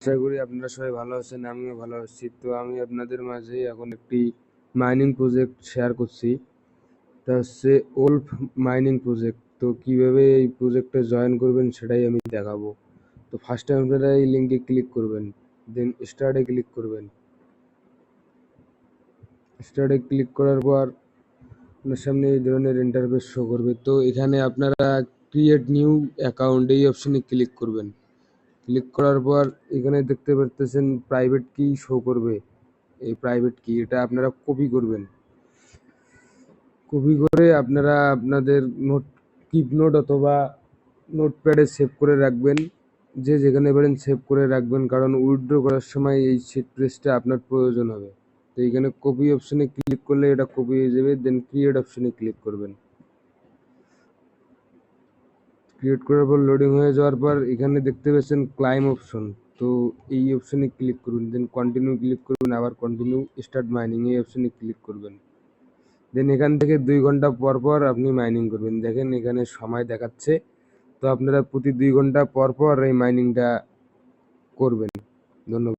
আশা করি আপনারা সবাই ভালো আছেন, আমিও ভালো আছি। তো আমি আপনাদের মাঝে এখন একটি মাইনিং প্রজেক্ট শেয়ার করছি। তা হচ্ছে ওলফ মাইনিং প্রজেক্ট। তো কিভাবে এই প্রজেক্টে জয়েন করবেন সেটাই আমি দেখাবো। তো ফার্স্টে আপনারা এই লিঙ্কে ক্লিক করবেন, দেন স্টার্টে ক্লিক করবেন। স্টার্টে ক্লিক করার পর আপনার সামনে এই ধরনের ইন্টারফেস শো করবে। তো এখানে আপনারা ক্রিয়েট নিউ অ্যাকাউন্ট এই অপশনে ক্লিক করবেন। ক্লিক করার পর এখানে দেখতে পারতেছেন প্রাইভেট কি শো করবে। এই প্রাইভেট কি এটা আপনারা কপি করবেন। কপি করে আপনারা আপনাদের নোট অথবা নোটপ্যাডে সেভ করে রাখবেন। যে যেখানে পারেন সেভ করে রাখবেন, কারণ উইথড্র করার সময় এই সিটপ্রেসটা আপনার প্রয়োজন হবে। তো এখানে কপি অপশনে ক্লিক করলে এটা কপি হয়ে যাবে। দেন ক্রিয়েট অপশনে ক্লিক করবেন। ক্রিয়েট করার পর লোডিং হয়ে যাওয়ার পর এখানে দেখতে পাচ্ছেন ক্লাইম অপশন। তো এই অপশনে ক্লিক করুন, দেন কন্টিনিউ ক্লিক করবেন, আবার কন্টিনিউ স্টার্ট মাইনিং এই অপশনে ক্লিক করবেন। দেন এখান থেকে 2 ঘন্টা পর পর আপনি মাইনিং করবেন। দেখেন এখানে সময় দেখাচ্ছে। তো আপনারা প্রতি 2 ঘন্টা পর পর এই মাইনিংটা করবেন। ধন্যবাদ।